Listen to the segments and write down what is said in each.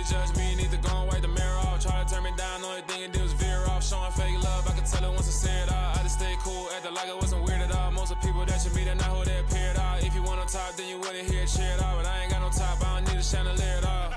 they judge me, need to go and wipe the mirror off. Try to turn me down, only thing it did was veer off. Showing fake love, I can tell it once I see it all. I just stay cool, acting like it wasn't weird at all. Most of the people that you meet are not who they appear at all. If you want on top, then you wouldn't hear it cheer at all. But I ain't got no top, I don't need a chandelier at all.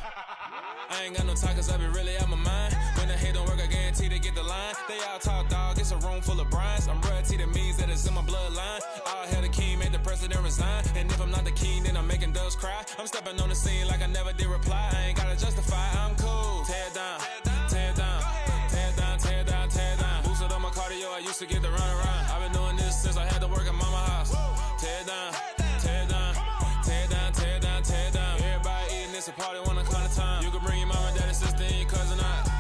I ain't got no time, cause I be really out my mind. When the hate don't work, I guarantee they get the line. They all talk, dog, it's a room full of brinds. I'm royalty, that means that it's in my bloodline. All hell the king, made the president resign. And if I'm not the king, then I'm making doves cry. I'm stepping on the scene like I never did reply. I ain't gotta justify, I'm cool. Tear down, tear down, tear down, tear down, tear down. Boosted on my cardio, I used to get the run around. I've been doing this since I had to work at mama house. Tear down, tear down, tear down, tear down, tear down. Everybody eating, it's a party when I come to time. You can bring your mama, daddy, sister, and your cousin out.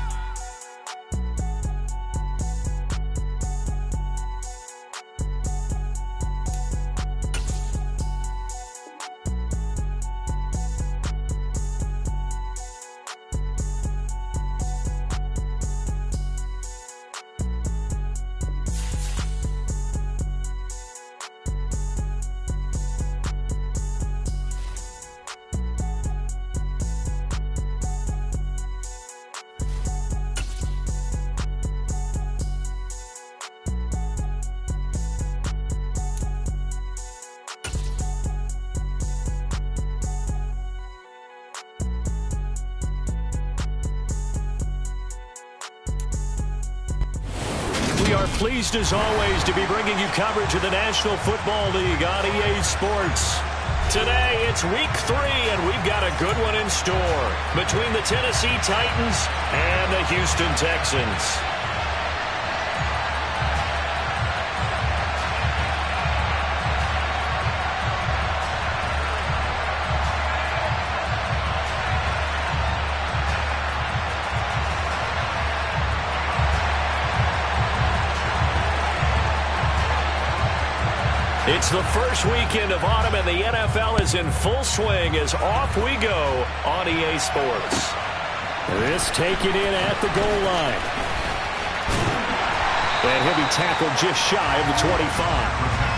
Pleased as always to be bringing you coverage of the National Football League on EA Sports. Today it's week 3 and we've got a good one in store between the Tennessee Titans and the Houston Texans. It's the first weekend of autumn, and the NFL is in full swing as off we go on EA Sports. This taken in at the goal line. And he'll be tackled just shy of the 25.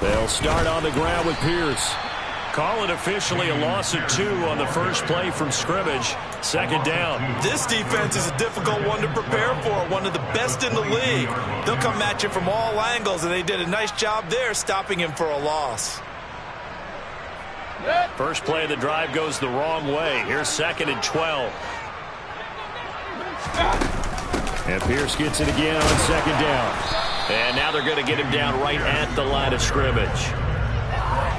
They'll start on the ground with Pierce. Call it officially a loss of 2 on the first play from scrimmage. Second down. This defense is a difficult one to prepare for, one of the best in the league. They'll come at you from all angles, and they did a nice job there stopping him for a loss. First play of the drive goes the wrong way. Here's 2nd and 12. And Pierce gets it again on 2nd down. And now they're going to get him down right at the line of scrimmage.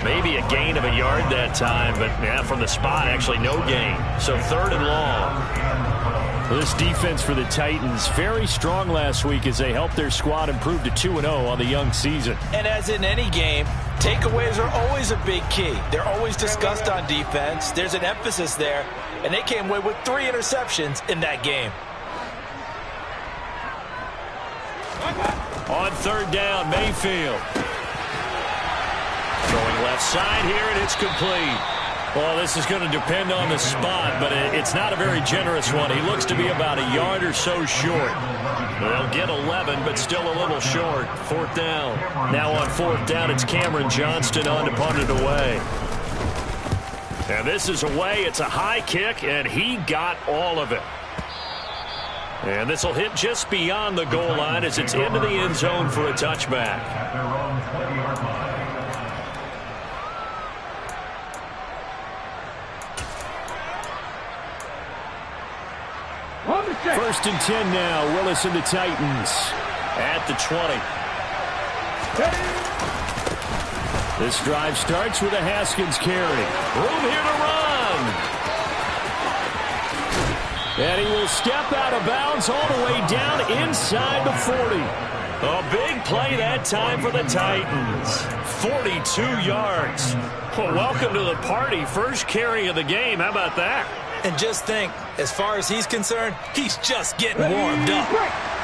Maybe a gain of a yard that time, but yeah, from the spot, actually no gain. So 3rd and long. This defense for the Titans, very strong last week as they helped their squad improve to 2-0 on the young season. And as in any game, takeaways are always a big key. They're always discussed on defense. There's an emphasis there, and they came away with 3 interceptions in that game. On 3rd down, Mayfield. Throwing left side here, and it's complete. Well, this is going to depend on the spot, but it's not a very generous one. He looks to be about a yard or so short. They'll get 11, but still a little short. 4th down. Now on 4th down, it's Cameron Johnston on to punt it away. And this is away. It's a high kick, and he got all of it. And this will hit just beyond the goal line as it's into the end zone for a touchback. First and 10 now. Willis and the Titans at the 20. This drive starts with a Haskins carry. Room here to run. And he will step out of bounds all the way down inside the 40. A big play that time for the Titans. 42 yards. Well, welcome to the party. First carry of the game. How about that? And just think, as far as he's concerned, he's just getting warmed up.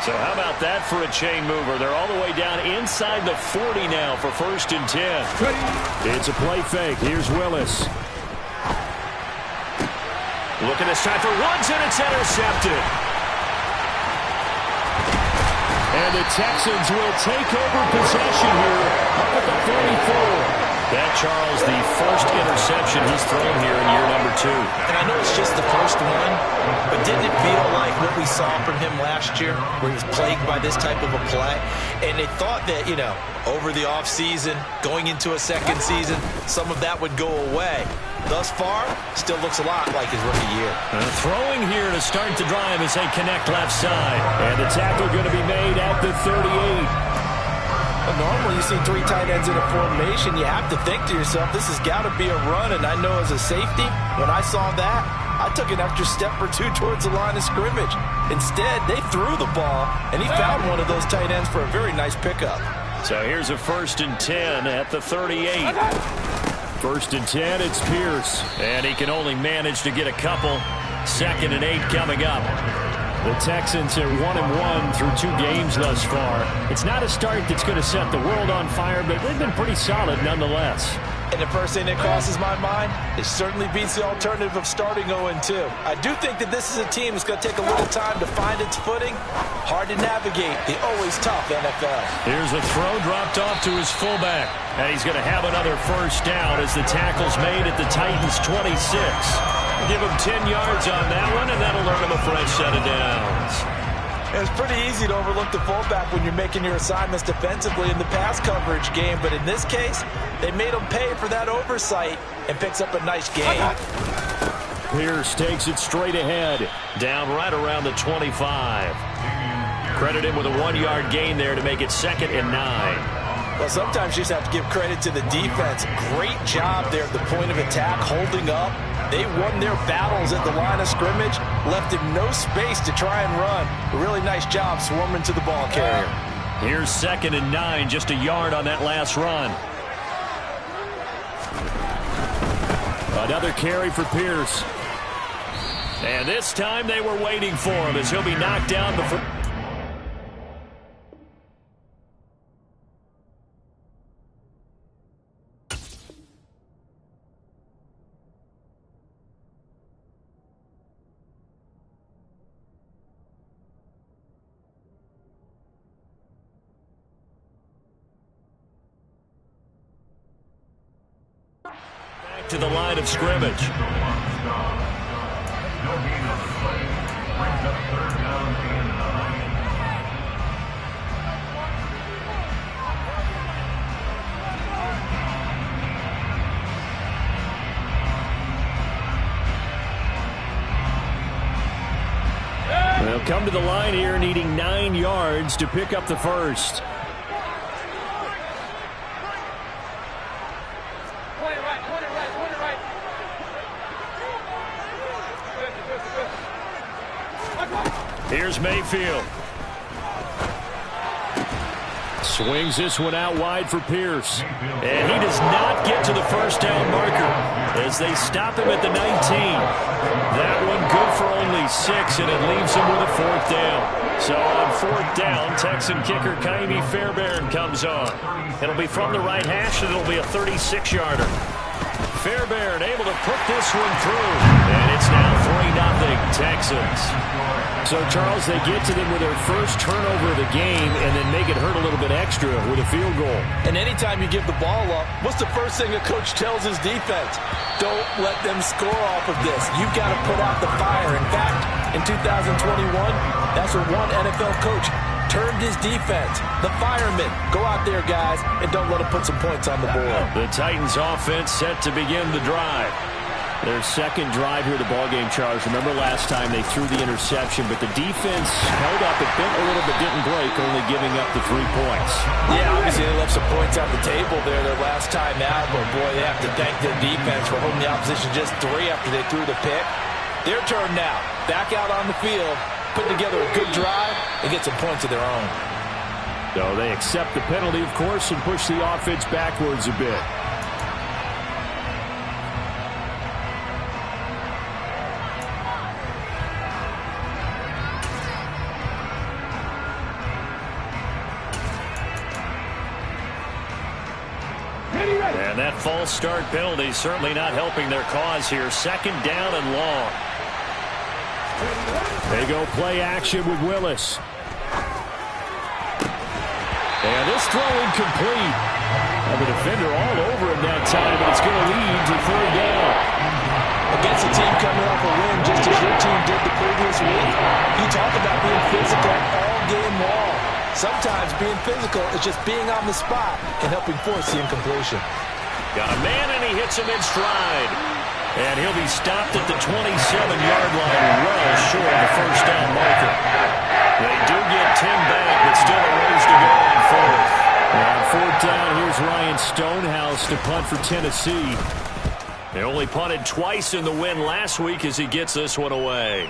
So how about that for a chain mover? They're all the way down inside the 40 now for 1st and 10. It's a play fake. Here's Willis. Look at this time for Woods, and it's intercepted. And the Texans will take over possession here up at the 44. That, Charles, the first interception he's thrown here in year number 2. And I know it's just the first one, but didn't it feel like what we saw from him last year, where he was plagued by this type of a play? And they thought that, over the offseason, going into a second season, some of that would go away. Thus far, still looks a lot like his rookie year. Throwing here to start the drive as they connect left side. And the tackle going to be made at the 38. Normally, you see 3 tight ends in a formation, you have to think to yourself, this has got to be a run, and I know as a safety, when I saw that, I took an extra step or 2 towards the line of scrimmage. Instead, they threw the ball, and he found one of those tight ends for a very nice pickup. So here's a 1st and 10 at the 38. 1st and 10, it's Pierce. And he can only manage to get a couple. 2nd and 8 coming up. The Texans are 1-1 through 2 games thus far. It's not a start that's going to set the world on fire, but they've been pretty solid nonetheless. And the first thing that crosses my mind, it certainly beats the alternative of starting 0-2. I do think that this is a team that's going to take a little time to find its footing. Hard to navigate the always tough NFL. Here's a throw dropped off to his fullback. And he's going to have another first down as the tackle's made at the Titans' 26. Give him 10 yards on that one, and that'll earn him a fresh set of downs. It's pretty easy to overlook the fullback when you're making your assignments defensively in the pass coverage game, but in this case, they made him pay for that oversight and picks up a nice gain. Pierce takes it straight ahead. Down right around the 25. Credit him with a 1-yard gain there to make it 2nd and 9. Well, sometimes you just have to give credit to the defense. Great job there at the point of attack, holding up. They won their battles at the line of scrimmage, left him no space to try and run. A really nice job swarming to the ball carrier. Here's 2nd and 9, just a yard on that last run. Another carry for Pierce. And this time they were waiting for him as he'll be knocked down before. To the line of scrimmage. They'll come to the line here needing 9 yards to pick up the first. Here's Mayfield. Swings this one out wide for Pierce. And he does not get to the first down marker as they stop him at the 19. That one good for only 6, and it leaves him with a 4th down. So on 4th down, Texan kicker Kaimi Fairbairn comes on. It'll be from the right hash, and it'll be a 36-yarder. Fairbairn able to put this one through. And it's now 3-0 Texans. So, Charles, they get to them with their first turnover of the game and then make it hurt a little bit extra with a field goal. And anytime you give the ball up, what's the first thing a coach tells his defense? Don't let them score off of this. You've got to put out the fire. In fact, in 2021, that's what one NFL coach turned his defense. The firemen. Go out there, guys, and don't let them put some points on the board. The Titans offense set to begin the drive. Their second drive here of the ballgame, Charles. Remember last time they threw the interception, but the defense held up. It bent a little but didn't break, only giving up the 3 points. Yeah, obviously they left some points on the table there their last time out, but boy, they have to thank their defense for holding the opposition just 3 after they threw the pick. Their turn now. Back out on the field, put together a good drive, and get some points of their own. So they accept the penalty, of course, and push the offense backwards a bit. And that false start penalty certainly not helping their cause here. Second down and long. They go play action with Willis. And this throw incomplete. Have a defender all over him that time, but it's going to lead to third down. Against a team coming off a win just as your team did the previous week, you talk about being physical all game long. Sometimes being physical is just being on the spot and helping force the incompletion. Got a man, and he hits him in stride. And he'll be stopped at the 27-yard line, well short of the first down marker. They do get 10 back, but still a ways to go on fourth. On fourth down, here's Ryan Stonehouse to punt for Tennessee. They only punted twice in the win last week as he gets this one away.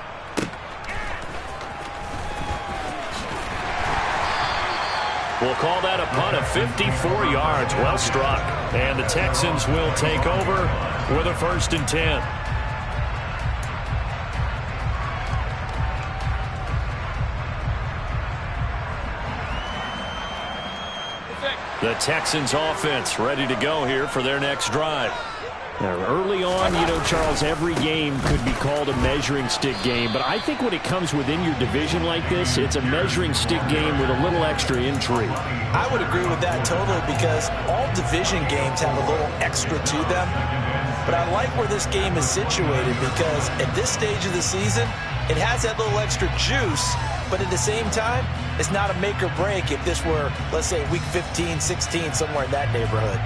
We'll call that a punt of 54 yards. Well struck. And the Texans will take over with a 1st and 10. The Texans offense ready to go here for their next drive. Now, early on, Charles, every game could be called a measuring stick game. But I think when it comes within your division like this, it's a measuring stick game with a little extra intrigue. I would agree with that totally because all division games have a little extra to them. But I like where this game is situated because at this stage of the season, it has that little extra juice. But at the same time, it's not a make or break if this were, let's say, week 15, 16, somewhere in that neighborhood.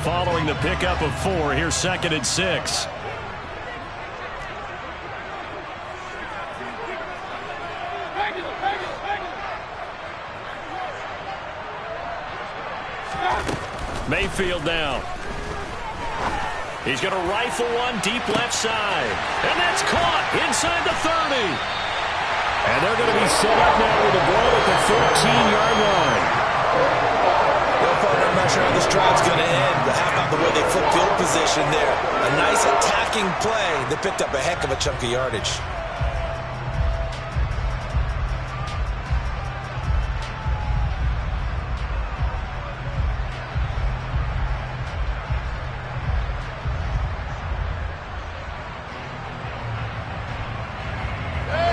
Following the pickup of 4, here's 2nd and 6. Mayfield now. He's going to rifle one deep left side. And that's caught inside the 30. And they're going to be set up now with a ball at the 14-yard line. I'm not sure how this drive's going to end, but how about the way they flip field position there? A nice attacking play. They picked up a heck of a chunk of yardage.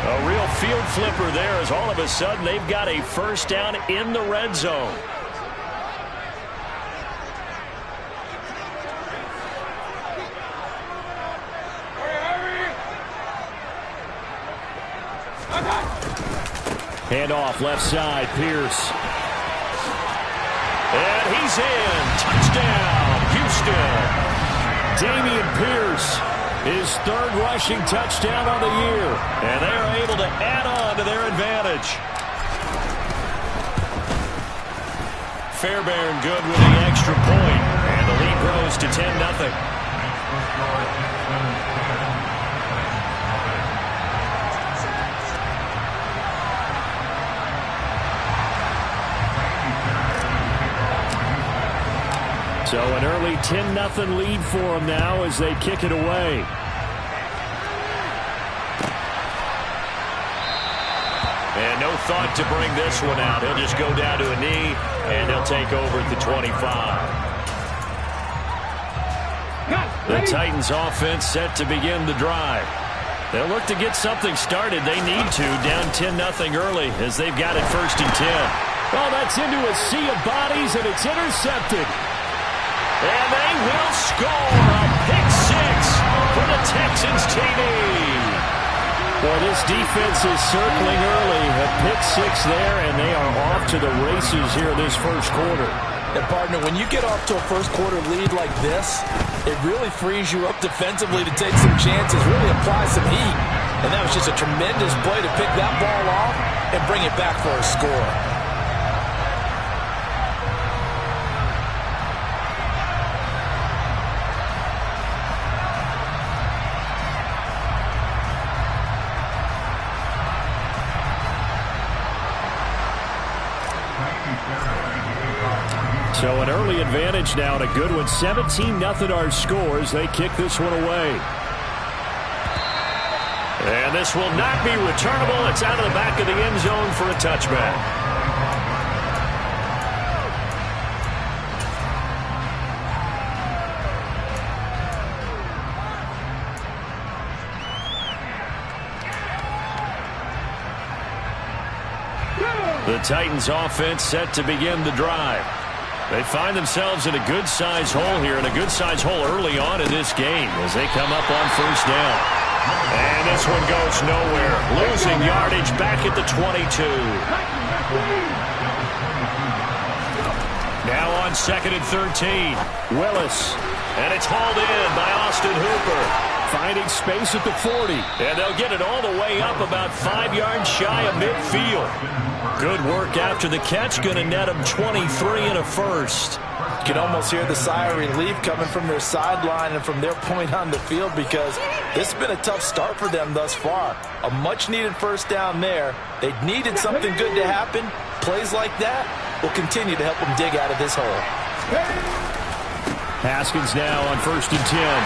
A real field flipper there as all of a sudden they've got a 1st down in the red zone. Handoff left side, Pierce. And he's in. Touchdown, Houston. Dameon Pierce, his 3rd rushing touchdown on the year. And they are able to add on to their advantage. Fairbairn good with the extra point. And the lead grows to 10-0. So an early 10-0 lead for them now as they kick it away. And no thought to bring this one out. He'll just go down to a knee, and they'll take over at the 25. The Titans offense set to begin the drive. They'll look to get something started. They need to, down 10-0 early as they've got it 1st and 10. Well, that's into a sea of bodies, and it's intercepted. And they will score a pick 6 for the Texans TD. Boy, this defense is circling early. A pick 6 there, and they are off to the races here this first quarter. And, partner, when you get off to a first-quarter lead like this, it really frees you up defensively to take some chances, really apply some heat. And that was just a tremendous play to pick that ball off and bring it back for a score. So an early advantage now and a good one. 17-0 our scores. They kick this one away. And this will not be returnable. It's out of the back of the end zone for a touchback. The Titans offense set to begin the drive. They find themselves in a good-sized hole here, and a good-sized hole early on in this game as they come up on first down. And this one goes nowhere. Losing yardage back at the 22. Now on 2nd and 13. Willis. And it's hauled in by Austin Hooper. Finding space at the 40. And they'll get it all the way up about 5 yards shy of midfield. Good work after the catch. Going to net them 23 and a first. You can almost hear the sigh of relief coming from their sideline and from their point on the field because this has been a tough start for them thus far. A much-needed first down there. They needed something good to happen. Plays like that will continue to help them dig out of this hole. Haskins now on 1st and 10.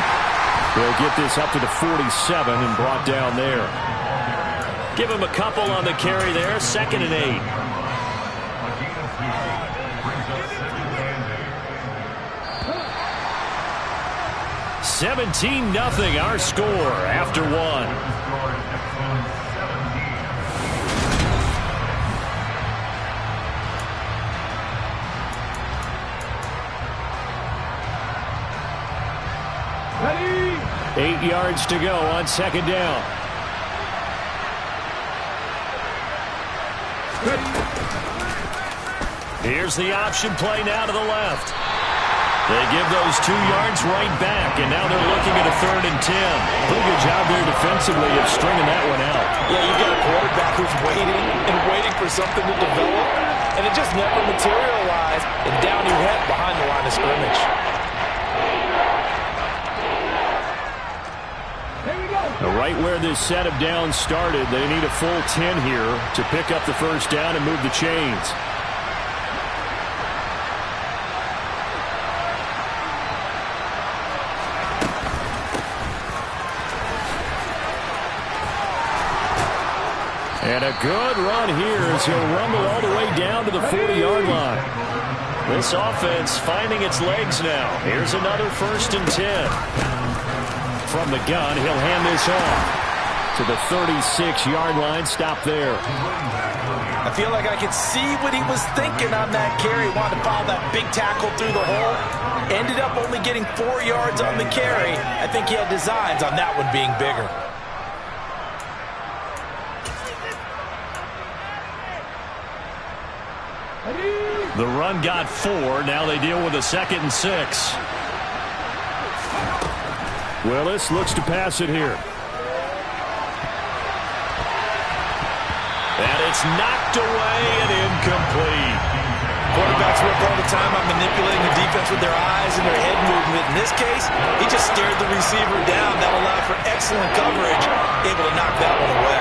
They'll get this up to the 47 and brought down there. Give him a couple on the carry there. 2nd and 8. $17-0 our score after one. Ready? 8 yards to go on 2nd down. Here's the option play now to the left. They give those 2 yards right back, and now they're looking at a 3rd and 10. Pretty good job there defensively of stringing that one out. Yeah, you've got a quarterback who's waiting and waiting for something to develop, and it just never materialized, and down he went behind the line of scrimmage. Right where this set of downs started, they need a full 10 here to pick up the first down and move the chains. And a good run here as he'll rumble all the way down to the 40-yard line. This offense finding its legs now. Here's another 1st and 10. From the gun, he'll hand this off to the 36-yard line. Stop there. I feel like I could see what he was thinking on that carry. Wanted to follow that big tackle through the hole. Ended up only getting 4 yards on the carry. I think he had designs on that one being bigger. The run got 4. Now they deal with a 2nd and 6. Willis looks to pass it here. And it's knocked away and incomplete. Quarterbacks work all the time on manipulating the defense with their eyes and their head movement. In this case, he just stared the receiver down. That allowed for excellent coverage, able to knock that one away.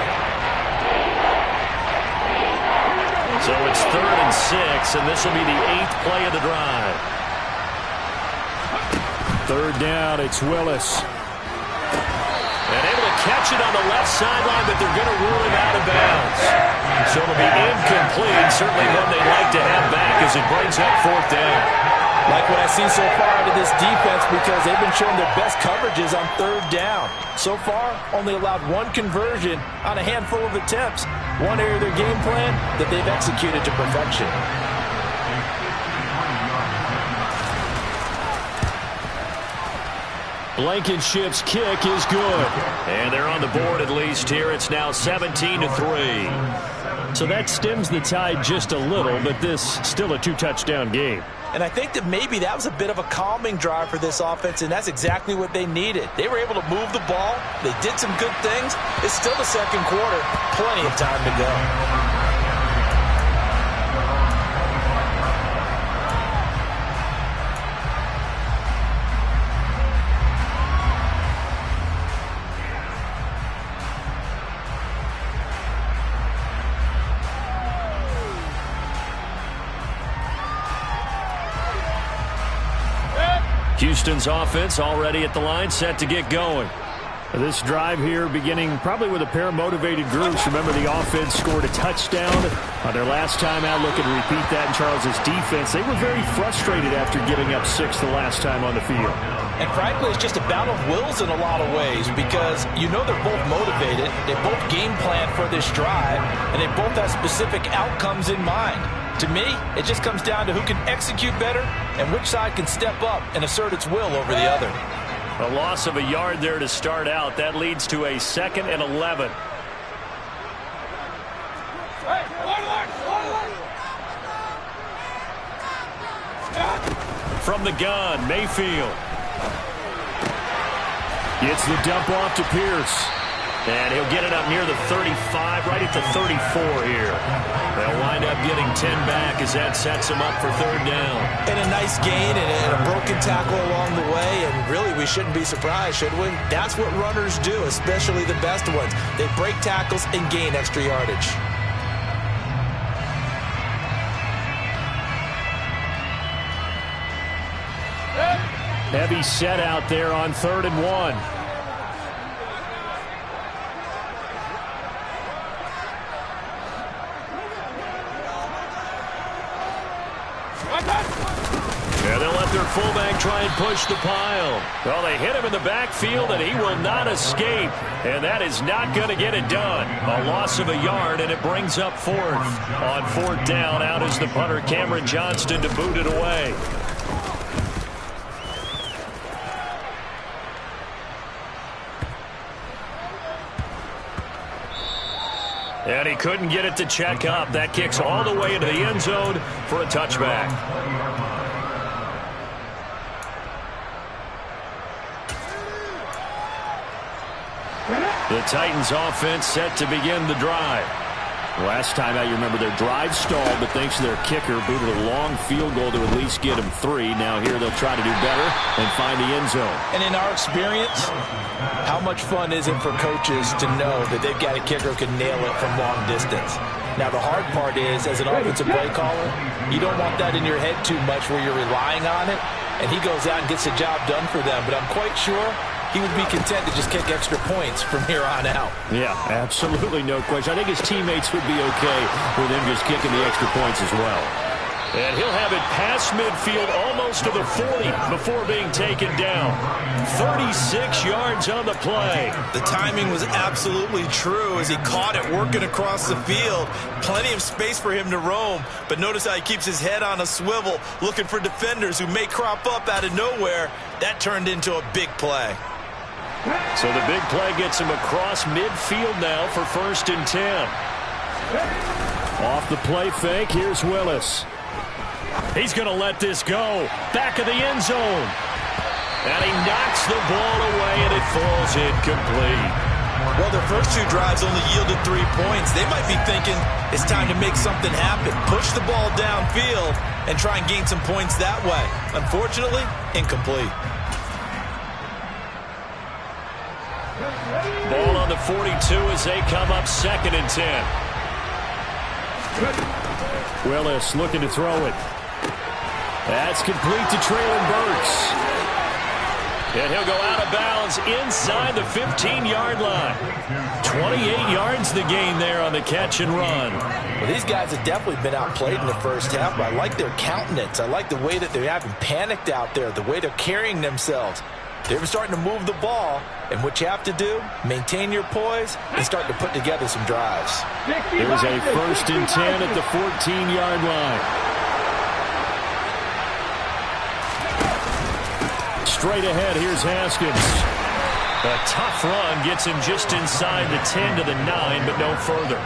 So it's 3rd and 6, and this will be the 8th play of the drive. 3rd down, it's Willis. And able to catch it on the left sideline, but they're going to rule him out of bounds. So it'll be incomplete, certainly one they'd like to have back as it brings up 4th down. Like what I see so far out of this defense because they've been showing their best coverages on 3rd down. So far, only allowed 1 conversion on a handful of attempts. One area of their game plan that they've executed to perfection. Blankenship's kick is good. And they're on the board at least here. It's now 17-3. So that stems the tide just a little, but this still a 2-touchdown game. And I think that maybe that was a bit of a calming drive for this offense, and that's exactly what they needed. They were able to move the ball. They did some good things. It's still the 2nd quarter. Plenty of time to go. Houston's offense already at the line, set to get going. This drive here beginning probably with a pair of motivated groups. Remember, the offense scored a touchdown on their last time out. Looking to repeat that in Charles's defense. They were very frustrated after giving up 6 the last time on the field. And frankly, it's just a battle of wills in a lot of ways because you know they're both motivated. They both game plan for this drive, and they both have specific outcomes in mind. To me, it just comes down to who can execute better and which side can step up and assert its will over the other. A loss of a yard there to start out. That leads to a 2nd and 11. From the gun, Mayfield. Gets the dump off to Pierce. And he'll get it up near the 35, right at the 34 here. They'll wind up getting 10 back as that sets them up for 3rd down. And a nice gain and a broken tackle along the way, and really we shouldn't be surprised, should we? That's what runners do, especially the best ones. They break tackles and gain extra yardage. Heavy set out there on 3rd and 1. Yeah, they'll let their fullback try and push the pile. Well, they hit him in the backfield, and he will not escape. And that is not going to get it done. A loss of a yard, and it brings up 4th. On 4th down, out is the punter, Cameron Johnston, to boot it away. And he couldn't get it to check up. That kicks all the way into the end zone for a touchback. The Titans offense set to begin the drive. Last time out, you remember their drive stalled, but thanks to their kicker, booted a long field goal to at least get them 3. Now here they'll try to do better and find the end zone. And in our experience, how much fun is it for coaches to know that they've got a kicker who can nail it from long distance? Now the hard part is, as an offensive play caller, you don't want that in your head too much where you're relying on it, and he goes out and gets the job done for them. But I'm quite sure he would be content to just kick extra points from here on out. Yeah, absolutely no question. I think his teammates would be okay with him just kicking the extra points as well. And he'll have it past midfield almost to the 40 before being taken down. 36 yards on the play. The timing was absolutely true as he caught it working across the field. Plenty of space for him to roam, but notice how he keeps his head on a swivel looking for defenders who may crop up out of nowhere. That turned into a big play. So the big play gets him across midfield now for 1st and 10. Off the play fake, here's Willis. He's going to let this go. Back of the end zone. And he knocks the ball away, and it falls incomplete. Well, their first 2 drives only yielded 3 points. They might be thinking it's time to make something happen. Push the ball downfield and try and gain some points that way. Unfortunately, incomplete. Ball on the 42 as they come up 2nd and 10. Willis looking to throw it. That's complete to Traylon Burks. And he'll go out of bounds inside the 15-yard line. 28 yards the gain there on the catch and run. Well, these guys have definitely been outplayed in the first half, but I like their countenance. I like the way that they haven't panicked out there, the way they're carrying themselves. They're starting to move the ball, and what you have to do, maintain your poise and start to put together some drives. There's a 1st and 10 at the 14-yard line. Straight ahead, here's Haskins. A tough run gets him just inside the 10 to the 9, but no further.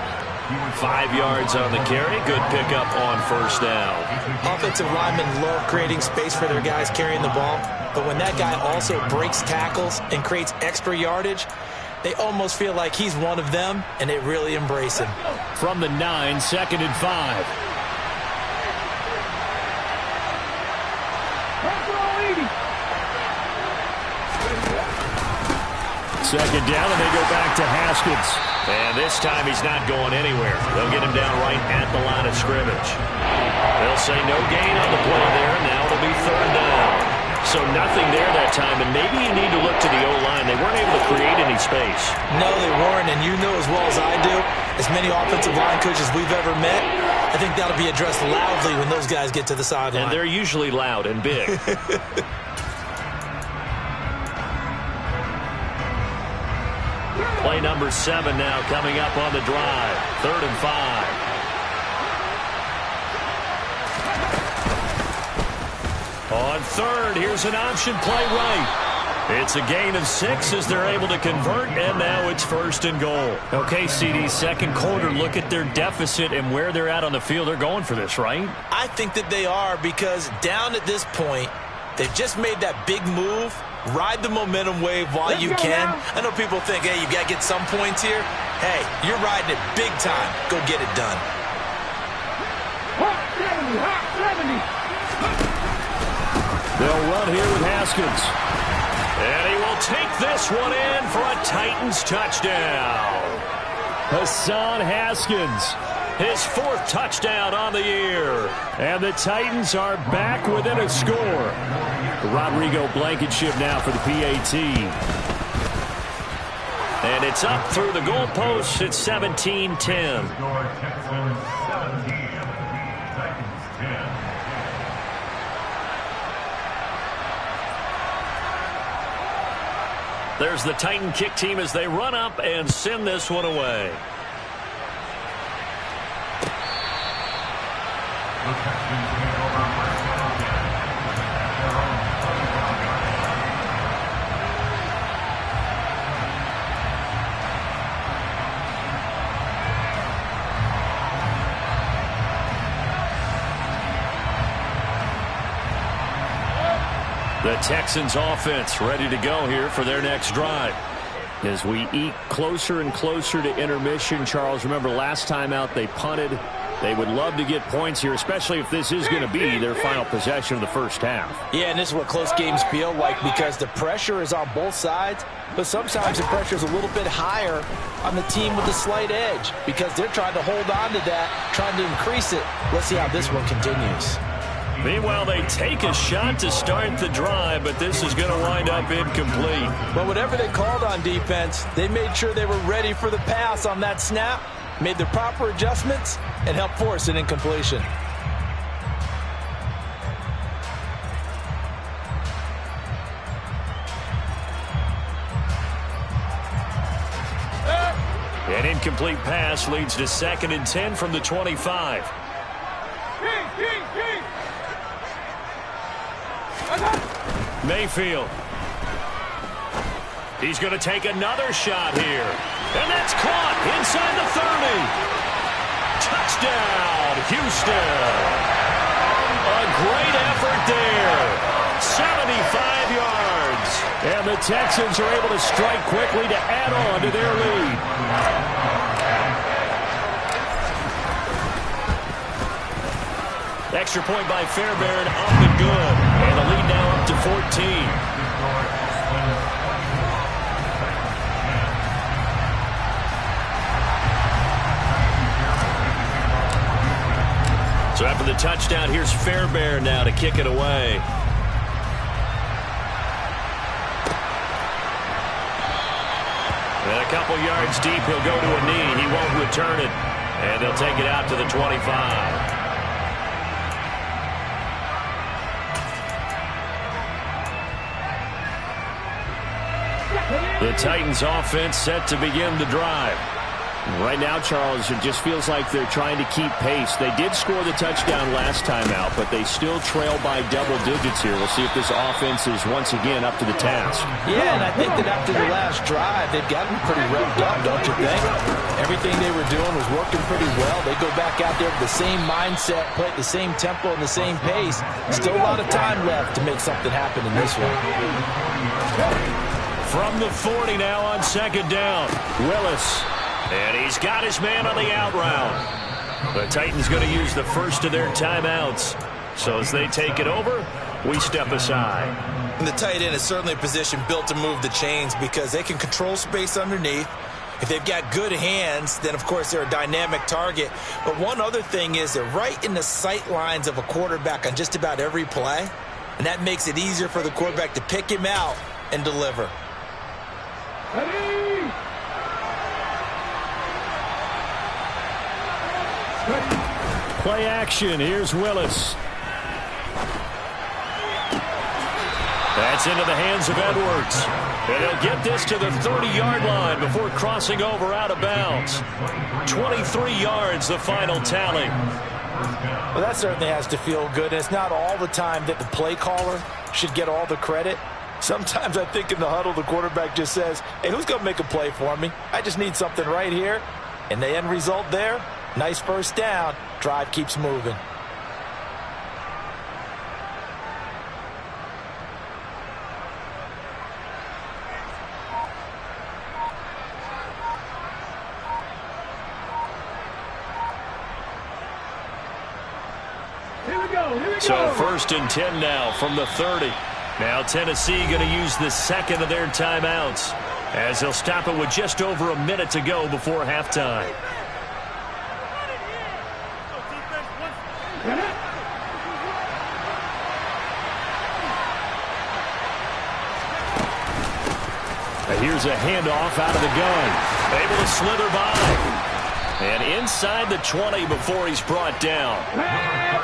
5 yards on the carry. Good pickup on 1st down. Offensive linemen love creating space for their guys carrying the ball, but when that guy also breaks tackles and creates extra yardage, they almost feel like he's one of them, and they really embrace him. From the 9, 2nd and 5. Second down, and they go back to Haskins. And this time he's not going anywhere. They'll get him down right at the line of scrimmage. They'll say no gain on the play there. Now it'll be 3rd down. So nothing there that time, and maybe you need to look to the O-line. They weren't able to create any space. No, they weren't, and you know as well as I do, as many offensive line coaches we've ever met, I think that'll be addressed loudly when those guys get to the sideline. And they're usually loud and big. Play number 7 now coming up on the drive. 3rd and 5. On 3rd, here's an option play right. It's a gain of 6 as they're able to convert, and now it's 1st and goal. Okay, CD, second quarter, look at their deficit and where they're at on the field. They're going for this, right? I think that they are, because down at this point, they've just made that big move. Ride the momentum wave while you can. I know people think, hey, you got to get some points here. Hey, you're riding it big time. Go get it done. They'll run here with Haskins. And he will take this one in for a Titans touchdown. Hassan Haskins, his 4th touchdown on the year. And the Titans are back within a score. Rodrigo Blankenship now for the PAT. And it's up through the goalposts. It's 17-10. Texans 17, Titans 10. There's the Titan kick team as they run up and send this one away. The Texans take over first down again. Their own 30-yard The Texans offense ready to go here for their next drive. As we eke closer and closer to intermission, Charles, remember last time out they punted. They would love to get points here, especially if this is going to be their final possession of the first half. Yeah, and this is what close games feel like, because the pressure is on both sides, but sometimes the pressure is a little bit higher on the team with the slight edge, because they're trying to hold on to that, trying to increase it. Let's see how this one continues. Meanwhile, they take a shot to start the drive, but this is going to wind up incomplete. But whatever they called on defense, they made sure they were ready for the pass on that snap, made the proper adjustments, and helped force an incompletion. An incomplete pass leads to 2nd and 10 from the 25. Mayfield. He's going to take another shot here. And that's caught inside the 30. Touchdown, Houston. A great effort there. 75 yards. And the Texans are able to strike quickly to add on to their lead. Extra point by Fairbairn, up and good. And the lead now up to 14. So after the touchdown, here's Fairbairn now to kick it away. And a couple yards deep, he'll go to a knee. He won't return it. And they'll take it out to the 25. The Titans offense set to begin the drive. Right now, Charles, it just feels like they're trying to keep pace. They did score the touchdown last time out, but they still trail by double digits here. We'll see if this offense is once again up to the task. Yeah, and I think that after the last drive, they've gotten pretty revved up, don't you think? Everything they were doing was working pretty well. They go back out there with the same mindset, play at the same tempo and the same pace. Still a lot of time left to make something happen in this one. From the 40 now on 2nd down. Willis. And he's got his man on the out route. The Titans going to use the first of their timeouts. So as they take it over, we step aside. And the tight end is certainly a position built to move the chains because they can control space underneath. If they've got good hands, then, of course, they're a dynamic target. But one other thing is they're right in the sight lines of a quarterback on just about every play. and that makes it easier for the quarterback to pick him out and deliver. Play action. Here's Willis. That's into the hands of Edwards. And he'll get this to the 30-yard line before crossing over out of bounds. 23 yards, the final tally. Well, that certainly has to feel good. It's not all the time that the play caller should get all the credit. Sometimes I think in the huddle, the quarterback just says, hey, who's going to make a play for me? I just need something right here. And the end result there, nice first down. Drive keeps moving. So 1st and 10 now from the 30. Now Tennessee going to use the second of their timeouts as they'll stop it with just over a minute to go before halftime. Here's a handoff out of the gun. Able to slither by. And inside the 20 before he's brought down.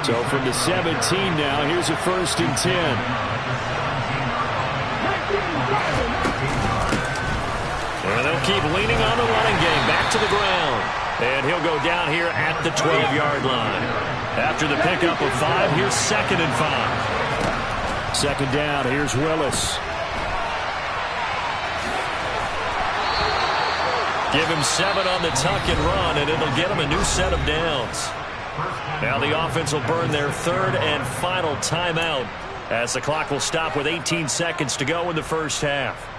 So from the 17 now, here's a 1st and 10. And they'll keep leaning on the running game. Back to the ground. And he'll go down here at the 12-yard line. After the pickup of 5, here's 2nd and 5. Second down, here's Willis. Give him 7 on the tuck and run, and it'll get him a new set of downs. Now the offense will burn their 3rd and final timeout as the clock will stop with 18 seconds to go in the first half.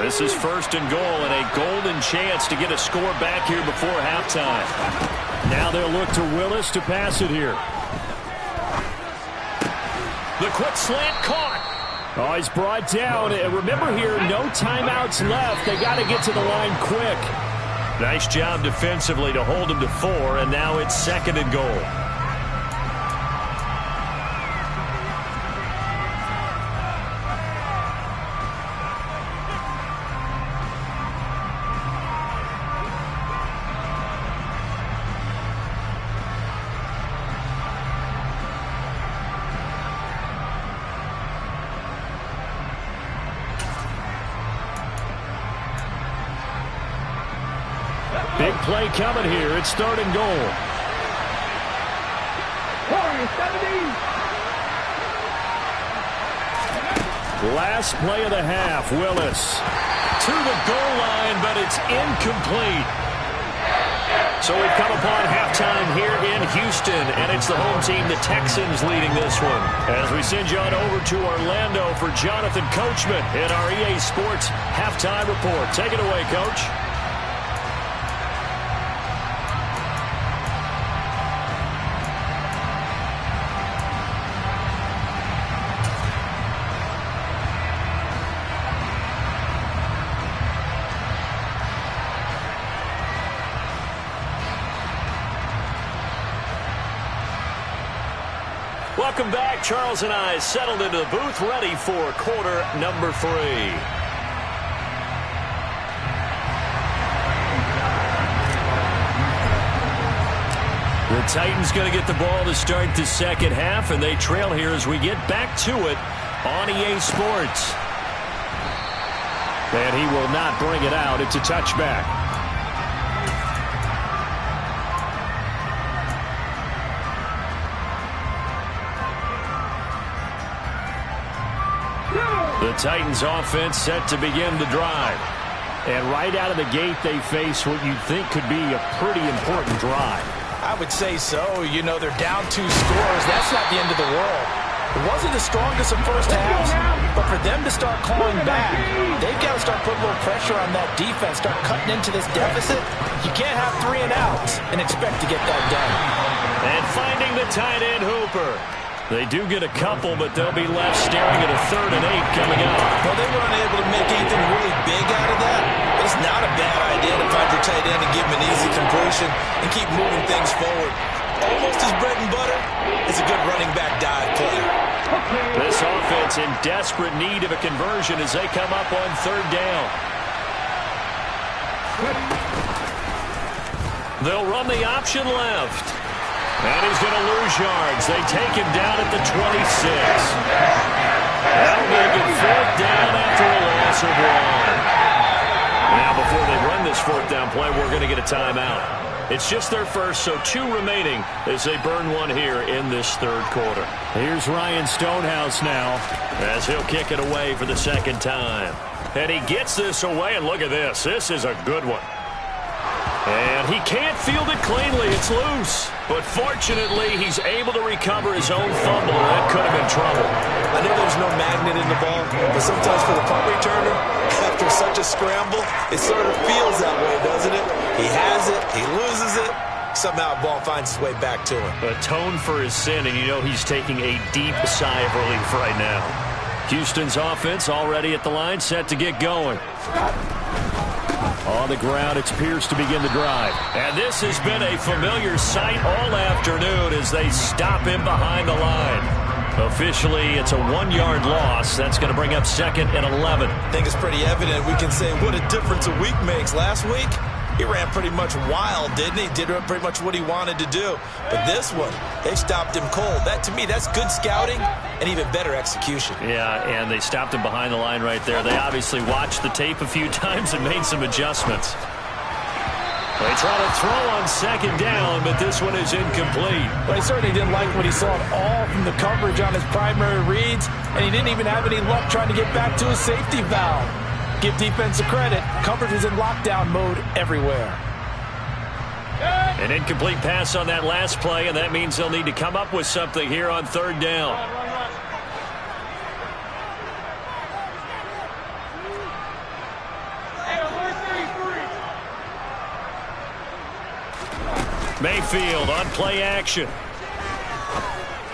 This is 1st and goal and a golden chance to get a score back here before halftime. Now they'll look to Willis to pass it here. The quick slant caught. Oh, he's brought down. And remember here, no timeouts left. They got to get to the line quick. Nice job defensively to hold him to 4, and now it's 2nd and goal. Big play coming here. It's 3rd and goal. Last play of the half, Willis. To the goal line, but it's incomplete. So we've come upon halftime here in Houston, and it's the home team, the Texans, leading this one. As we send you on over to Orlando for Jonathan Coachman in our EA Sports Halftime Report. Take it away, Coach. Welcome back. Charles and I settled into the booth, ready for quarter number 3. The Titans going to get the ball to start the second half, and they trail here as we get back to it on EA Sports. And he will not bring it out. It's a touchback. The Titans offense set to begin the drive. And right out of the gate, they face what you'd think could be a pretty important drive. I would say so. You know, they're down 2 scores. That's not the end of the world. It wasn't the strongest of first halves, but for them to start clawing back, they've got to start putting a little pressure on that defense, start cutting into this deficit. You can't have 3 and outs and expect to get that done. And finding the tight end Hooper. They do get a couple, but they'll be left staring at a 3rd and 8 coming up. Well, they were unable to make anything really big out of that. But it's not a bad idea to find your tight end and give him an easy completion and keep moving things forward. Almost his bread and butter is a good running back dive play. This offense in desperate need of a conversion as they come up on 3rd down. They'll run the option left. And he's going to lose yards. They take him down at the 26. That'll make it 4th down after a loss of 1. Now, before they run this 4th down play, we're going to get a timeout. It's just their first, so 2 remaining as they burn 1 here in this 3rd quarter. Here's Ryan Stonehouse now, as he'll kick it away for the 2nd time. And he gets this away, and look at this. This is a good one. And he can't field it cleanly. It's loose. But fortunately, he's able to recover his own fumble. That could have been trouble. I know there's no magnet in the ball, but sometimes for the punt returner, after such a scramble, it sort of feels that way, doesn't it? He has it, he loses it, somehow the ball finds its way back to him. Atone for his sin, and you know he's taking a deep sigh of relief right now. Houston's offense already at the line, set to get going. On the ground, it's Pierce to begin the drive. And this has been a familiar sight all afternoon as they stop him behind the line. Officially, it's a 1-yard loss. That's going to bring up 2nd and 11. I think it's pretty evident. We can say what a difference a week makes. Last week, he ran pretty much wild, didn't he? Did pretty much what he wanted to do. But this one, they stopped him cold. That, to me, that's good scouting and even better execution. Yeah, and they stopped him behind the line right there. They obviously watched the tape a few times and made some adjustments. They try to throw on 2nd down, but this one is incomplete. But he certainly didn't like what he saw at all from the coverage on his primary reads, and he didn't even have any luck trying to get back to his safety valve. Give defense a credit. Coverage is in lockdown mode everywhere. An incomplete pass on that last play, and that means they'll need to come up with something here on 3rd down. Mayfield on play action.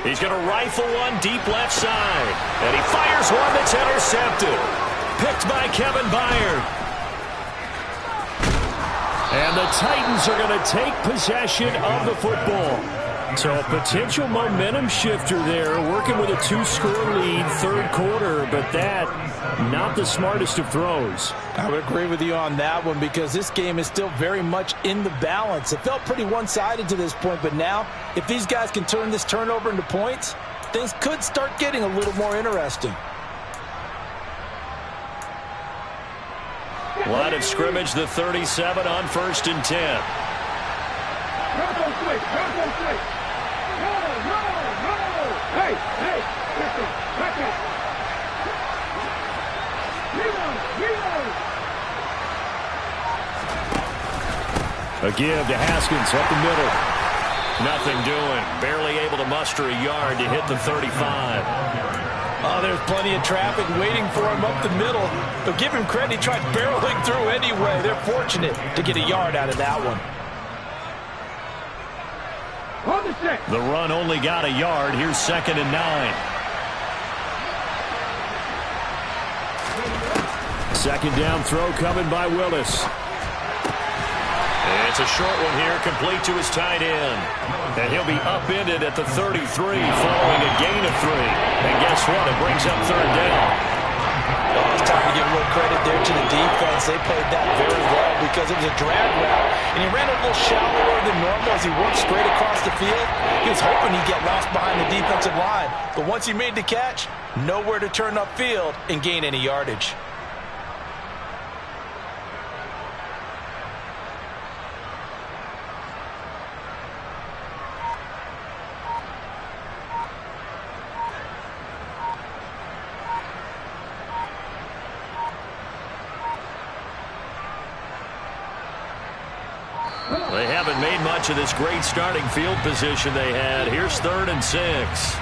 He's going to rifle one deep left side. And he fires one that's intercepted. Picked by Kevin Byard. And the Titans are going to take possession of the football. So a potential momentum shifter there, working with a 2-score lead, 3rd quarter, but that, not the smartest of throws. I would agree with you on that one because this game is still very much in the balance. It felt pretty one-sided to this point, but now, if these guys can turn this turnover into points, things could start getting a little more interesting. Line of scrimmage, the 37 on 1st and 10. A give to Haskins up the middle. Nothing doing. Barely able to muster a yard to hit the 35. Oh, there's plenty of traffic waiting for him up the middle. But give him credit, he tried barreling through anyway. They're fortunate to get a yard out of that one. The run only got a yard. Here's 2nd and 9. 2nd down throw coming by Willis. It's a short one here, complete to his tight end. And he'll be upended at the 33 following a gain of 3. And guess what? It brings up 3rd down. Oh, it's time to give a little credit there to the defense. They played that very well because it was a drag route. And he ran a little shallower than normal as he worked straight across the field. He was hoping he'd get lost behind the defensive line. But once he made the catch, nowhere to turn upfield and gain any yardage. They haven't made much of this great starting field position they had. Here's 3rd and 6.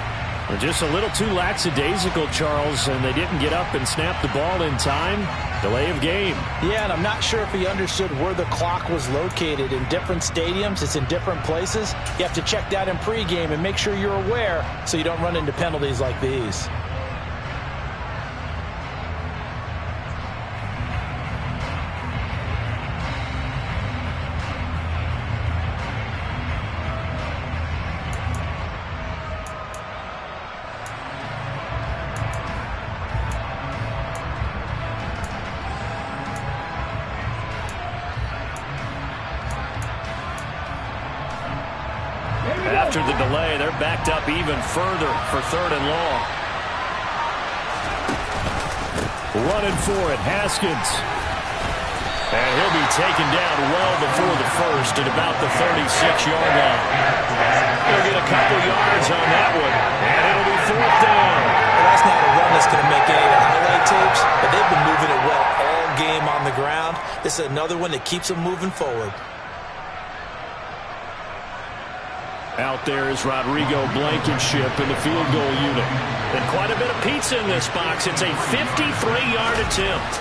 Just a little too lackadaisical, Charles, and they didn't get up and snap the ball in time. Delay of game. Yeah, and I'm not sure if he understood where the clock was located. In different stadiums, it's in different places. You have to check that in pregame and make sure you're aware so you don't run into penalties like these. After the delay, they're backed up even further for 3rd and long. Running for it, Haskins. And he'll be taken down well before the first at about the 36-yard line. He'll get a couple yards on that one, and it'll be 4th down. Well, that's not a run that's going to make any of the highlight tapes, but they've been moving it well all game on the ground. This is another one that keeps them moving forward. Out there is Rodrigo Blankenship in the field goal unit. And quite a bit of pizza in this box. It's a 53-yard attempt.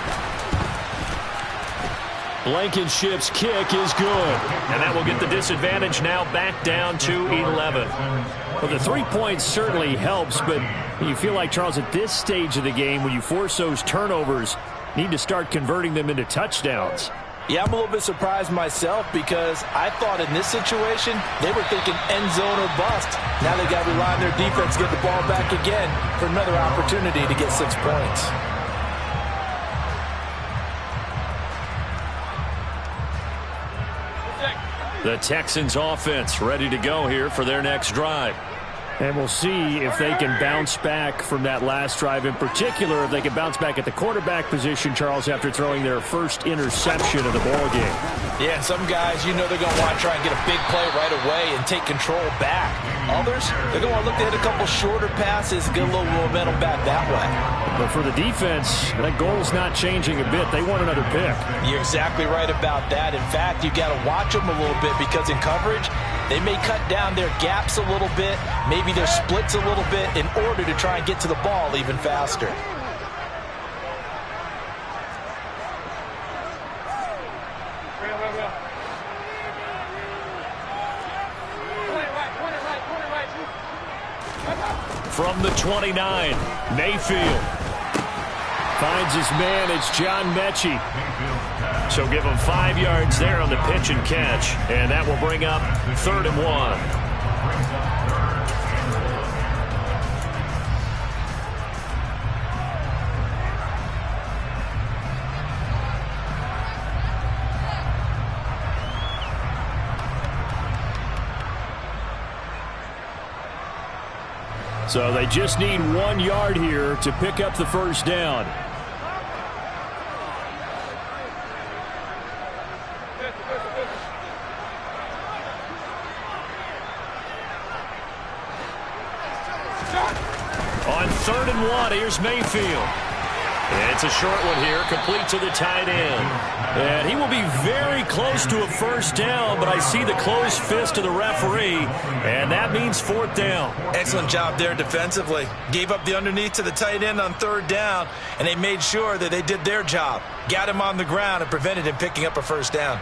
Blankenship's kick is good. And that will get the disadvantage now back down to 11. Well, the 3 points certainly helps, but you feel like, Charles, at this stage of the game, when you force those turnovers, need to start converting them into touchdowns. Yeah, I'm a little bit surprised myself because I thought in this situation they were thinking end zone or bust. Now they got to rely on their defense to get the ball back again for another opportunity to get 6 points. The Texans offense ready to go here for their next drive. And we'll see if they can bounce back from that last drive. In particular, if they can bounce back at the quarterback position, Charles, after throwing their first interception of the ball game. Yeah, some guys, you know they're going to want to try and get a big play right away and take control back. Others, they're going to want to look to hit a couple shorter passes, get a little momentum back that way. But for the defense, that goal's not changing a bit. They want another pick. You're exactly right about that. In fact, you got to watch them a little bit because in coverage, they may cut down their gaps a little bit, maybe their splits a little bit in order to try and get to the ball even faster. From the 29, Mayfield. Finds his man, it's John Mechie. So give him 5 yards there on the pitch and catch, and that will bring up 3rd and 1. So they just need 1 yard here to pick up the first down. On 3rd and 1, here's Mayfield. And it's a short one here, complete to the tight end. And he will be very close to a first down, but I see the closed fist of the referee, and that means 4th down. Excellent job there defensively. Gave up the underneath to the tight end on 3rd down, and they made sure that they did their job. Got him on the ground and prevented him picking up a first down.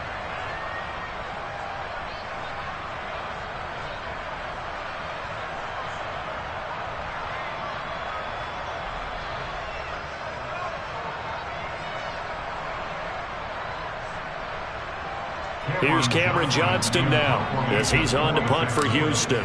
Here's Cameron Johnston now as he's on to punt for Houston.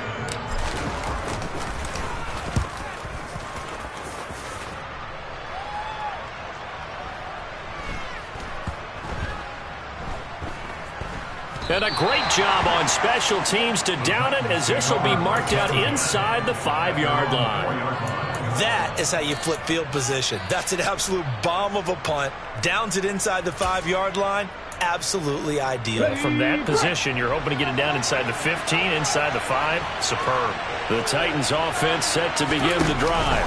And a great job on special teams to down it, as this will be marked out inside the 5-yard line. That is how you flip field position. That's an absolute bomb of a punt. Downs it inside the 5-yard line. Absolutely ideal. From that position, you're hoping to get it down inside the 15, inside the 5. Superb. The Titans offense set to begin the drive.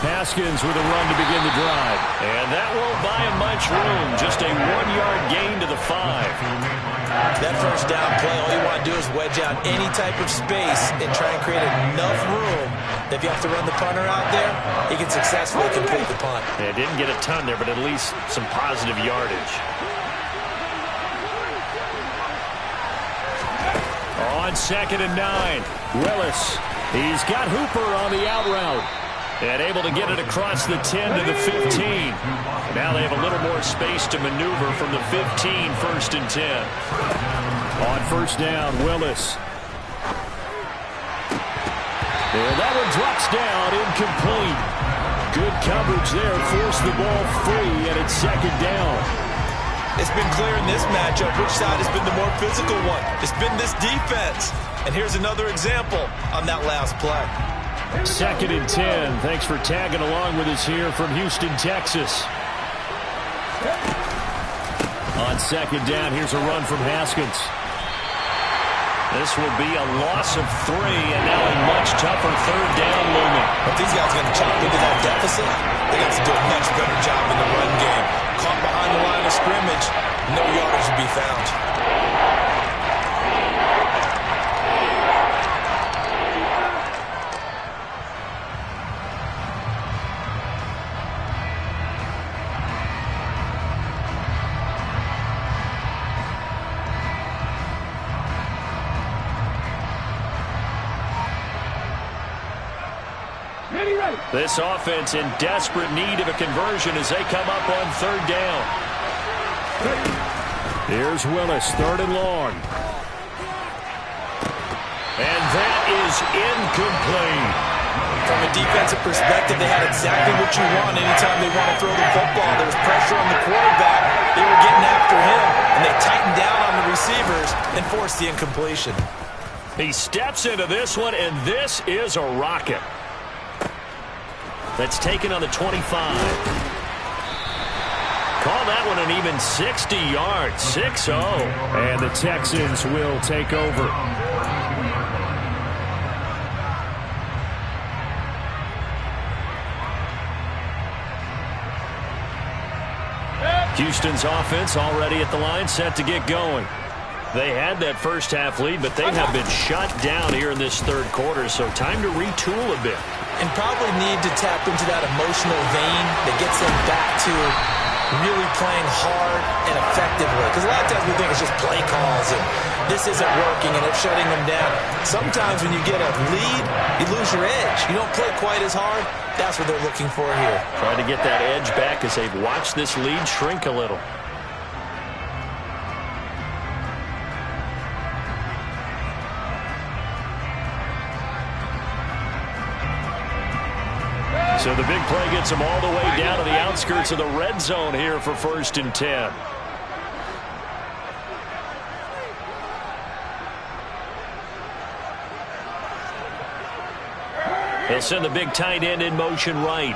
Haskins with a run to begin the drive. And that won't buy him much room. Just a 1-yard gain to the 5. That first down play, all you want to do is wedge out any type of space and try and create enough room that if you have to run the punter out there, he can successfully complete the punt. Yeah, didn't get a ton there, but at least some positive yardage. On 2nd and 9, Willis. He's got Hooper on the out route. And able to get it across the 10 to the 15. Now they have a little more space to maneuver from the 15, 1st and 10. On 1st down, Willis. And that one drops down, incomplete. Good coverage there, forced the ball free, and it's 2nd down. It's been clear in this matchup which side has been the more physical one. It's been this defense. And here's another example on that last play. 2nd and 10. Thanks for tagging along with us here from Houston, Texas. On 2nd down, here's a run from Haskins. This will be a loss of 3, and now a much tougher 3rd down looming. If these guys are going to chop into that deficit, they got to do a much better job in the run game. Caught behind the line of scrimmage, no yardage to be found. This offense in desperate need of a conversion as they come up on 3rd down. Here's Willis, 3rd and long. And that is incomplete. From a defensive perspective, they had exactly what you want anytime they want to throw the football. There was pressure on the quarterback. They were getting after him, and they tightened down on the receivers and forced the incompletion. He steps into this one, and this is a rocket. That's taken on the 25. Call that one an even 60 yards, 6-0. And the Texans will take over. Houston's offense already at the line, set to get going. They had that first half lead, but they have been shut down here in this 3rd quarter, so time to retool a bit. And probably need to tap into that emotional vein that gets them back to really playing hard and effectively. Because a lot of times we think it's just play calls and this isn't working and it's shutting them down. Sometimes when you get a lead, you lose your edge. You don't play quite as hard. That's what they're looking for here. Trying to get that edge back as they've watched this lead shrink a little. So the big play gets them all the way down to the outskirts of the red zone here for 1st and 10. They'll send the big tight end in motion right.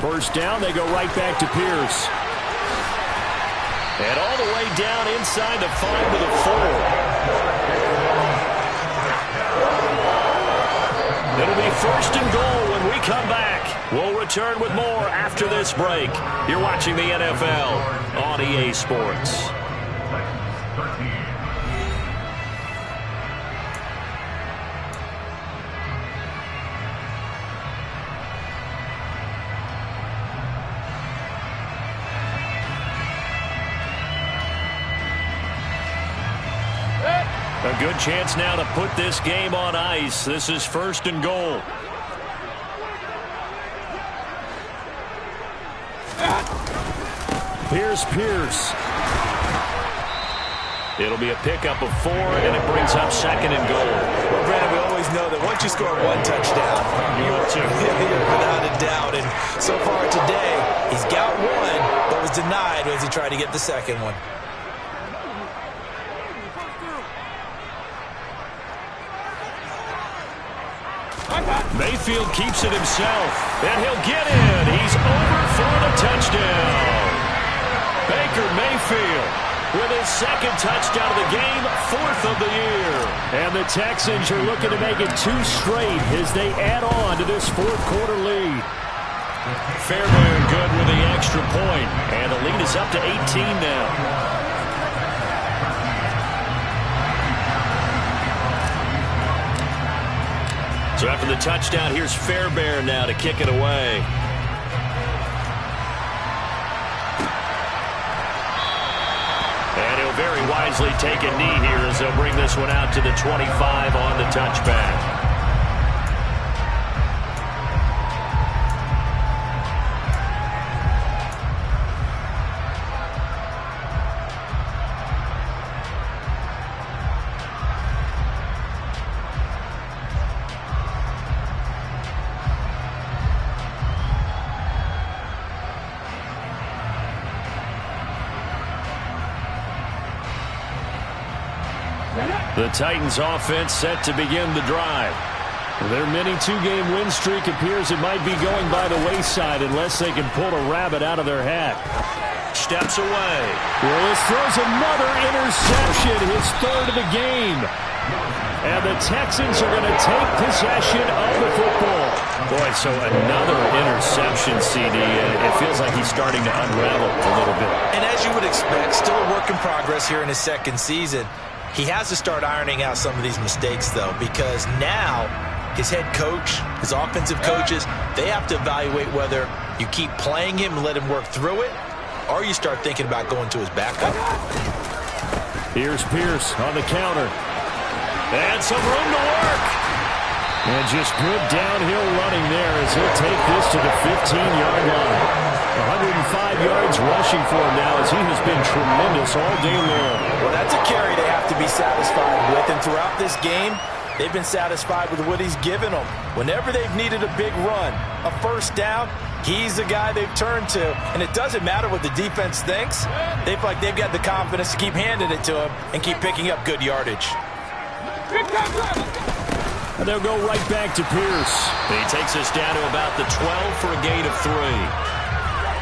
1st down, they go right back to Pierce. And all the way down inside the 5 to the 4. It'll be 1st and goal when we come back. We'll return with more after this break. You're watching the NFL on EA Sports. A good chance now to put this game on ice. This is 1st and goal. Here's Pierce. It'll be a pickup of 4, and it brings up 2nd and goal. Well, Brandon, we always know that once you score 1 touchdown, You're without a doubt. And so far today, he's got 1, but was denied as he tried to get the 2nd one. Mayfield keeps it himself, and he'll get in. He's over for the touchdown. Baker Mayfield with his 2nd touchdown of the game, 4th of the year. And the Texans are looking to make it 2 straight as they add on to this 4th quarter lead. Fairbairn good with the extra point, and the lead is is up to 18 now. So after the touchdown, here's Fairbairn now to kick it away. And he'll very wisely take a knee here as they'll bring this one out to the 25 on the touchback. The Titans offense set to begin the drive. Their mini two-game win streak appears it might be going by the wayside unless they can pull a rabbit out of their hat. Steps away. Willis throws another interception, his third of the game. And the Texans are going to take possession of the football. Boy, so another interception, CD. It feels like he's starting to unravel a little bit. And as you would expect, still a work in progress here in his second season. He has to start ironing out some of these mistakes, though, because now his head coach, his offensive coaches, they have to evaluate whether you keep playing him and let him work through it, or you start thinking about going to his backup. Here's Pierce on the counter. And some room to work. And just good downhill running there as he'll take this to the 15-yard line. 105 yards rushing for him now as he has been tremendous all day long. Well, that's a carry they have to be satisfied with. And throughout this game, they've been satisfied with what he's given them. Whenever they've needed a big run, a first down, he's the guy they've turned to. And it doesn't matter what the defense thinks. They feel like they've got the confidence to keep handing it to him and keep picking up good yardage. And they'll go right back to Pierce. He takes us down to about the 12 for a gain of 3.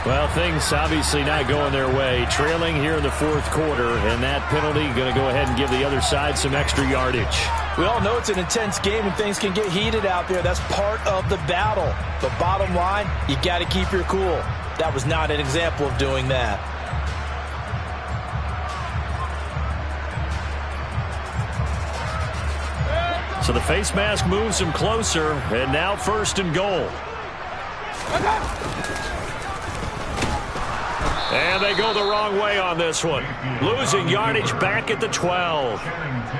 Well, things obviously not going their way. Trailing here in the fourth quarter, and that penalty going to go ahead and give the other side some extra yardage. We all know it's an intense game and things can get heated out there. That's part of the battle. But bottom line, you got to keep your cool. That was not an example of doing that. So the face mask moves him closer, and now first and goal. And they go the wrong way on this one. Losing yardage back at the 12.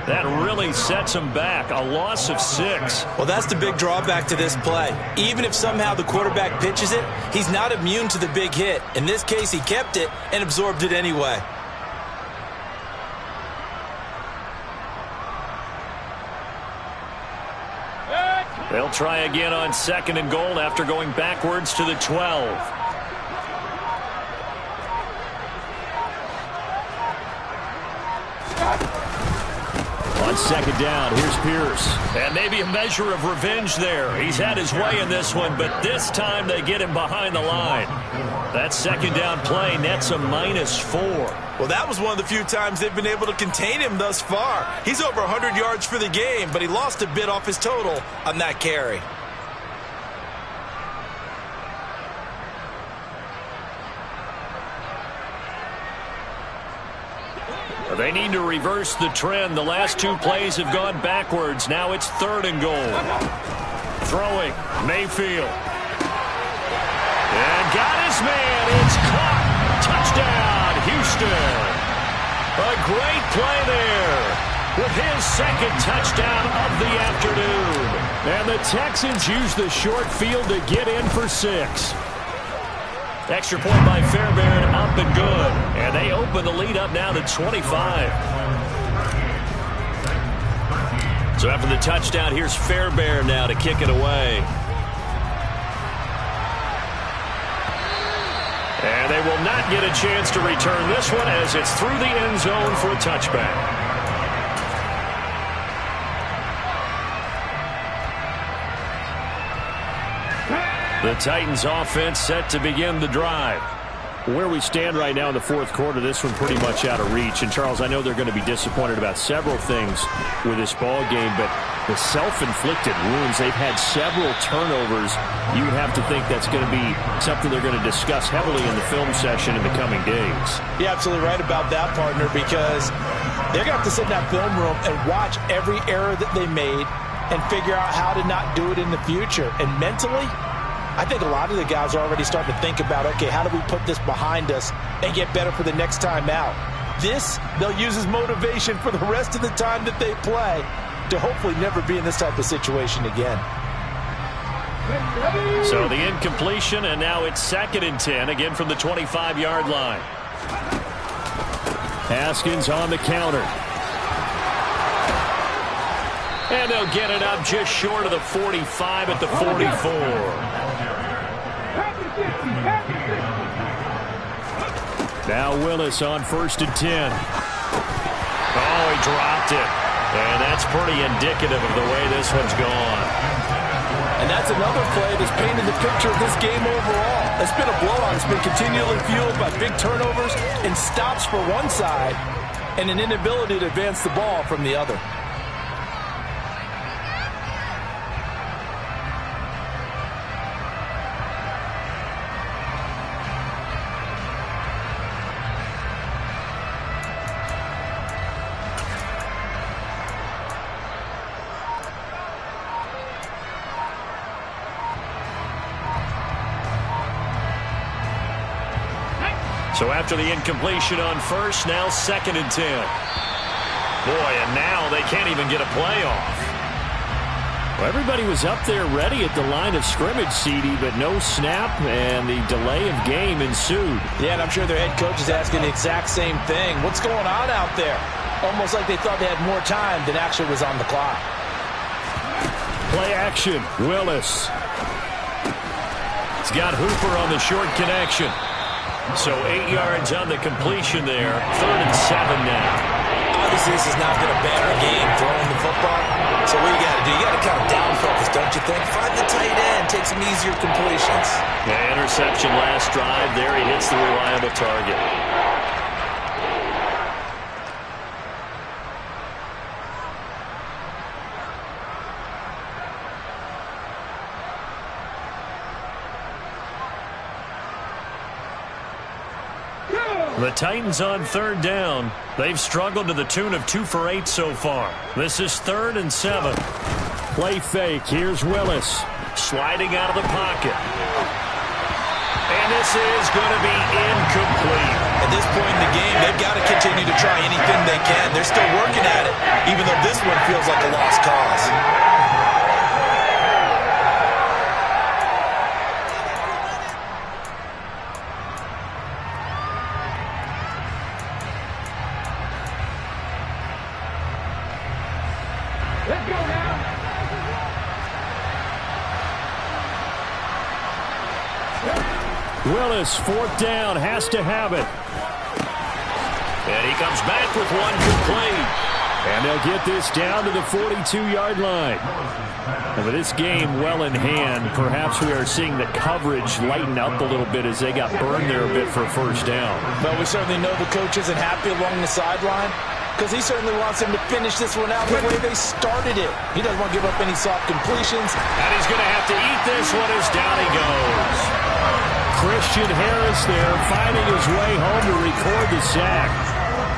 That really sets them back. A loss of 6. Well, that's the big drawback to this play. Even if somehow the quarterback pitches it, he's not immune to the big hit. In this case, he kept it and absorbed it anyway. They'll try again on second and goal after going backwards to the 12. On second down, here's Pierce. And maybe a measure of revenge there. He's had his way in this one, but this time they get him behind the line. That second down play nets a -4. Well, that was one of the few times they've been able to contain him thus far. He's over 100 yards for the game, but he lost a bit off his total on that carry. They need to reverse the trend. The last 2 plays have gone backwards. Now it's third and goal. Throwing, Mayfield. And got his man. It's caught. Touchdown, Houston. A great play there with his second touchdown of the afternoon. And the Texans use the short field to get in for 6. Extra point by Fairbairn, up and good. And they open the lead up now to 25. So after the touchdown, here's Fairbairn now to kick it away. And they will not get a chance to return this one as it's through the end zone for a touchback. The Titans offense set to begin the drive. Where we stand right now in the fourth quarter, this one pretty much out of reach. And, Charles, I know they're going to be disappointed about several things with this ball game, but the self-inflicted wounds, they've had several turnovers. You would have to think that's going to be something they're going to discuss heavily in the film session in the coming days. You're absolutely right about that, partner, because they're going to have to sit in that film room and watch every error that they made and figure out how to not do it in the future. And mentally, I think a lot of the guys are already starting to think about, okay, how do we put this behind us and get better for the next time out? This, they'll use as motivation for the rest of the time that they play to hopefully never be in this type of situation again. So the incompletion, and now it's 2nd and 10, again from the 25-yard line. Haskins on the counter. And they'll get it up just short of the 45 at the 44. Now Willis on 1st and 10. Oh, he dropped it. And that's pretty indicative of the way this one's gone. And that's another play that's painted the picture of this game overall. It's been a blowout. It's been continually fueled by big turnovers and stops for one side and an inability to advance the ball from the other. So after the incompletion on 1st, now 2nd and 10. Boy, and now they can't even get a play off. Well, everybody was up there ready at the line of scrimmage, CD, but no snap, and the delay of game ensued. Yeah, and I'm sure their head coach is asking the exact same thing. What's going on out there? Almost like they thought they had more time than actually was on the clock. Play action, Willis. He's got Hooper on the short connection. So 8 yards on the completion there. 3rd and 7 now. Obviously, this is not been a banner game throwing the football. So what you got to do, you got to kind of down focus, don't you think? Find the tight end, take some easier completions. Yeah, interception last drive. There he hits the reliable target. The Titans on 3rd down. They've struggled to the tune of 2 for 8 so far. This is 3rd and 7. Play fake. Here's Willis. Sliding out of the pocket. And this is going to be incomplete. At this point in the game, they've got to continue to try anything they can. They're still working at it, even though this one feels like a lost cause. Willis, 4th down, has to have it. And he comes back with one complete. And they'll get this down to the 42-yard line. And with this game well in hand, perhaps we are seeing the coverage lighten up a little bit as they got burned there a bit for a 1st down. But we certainly know the coach isn't happy along the sideline because he certainly wants them to finish this one out the way they started it. He doesn't want to give up any soft completions. And he's going to have to eat this one as down he goes. Christian Harris there finding his way home to record the sack.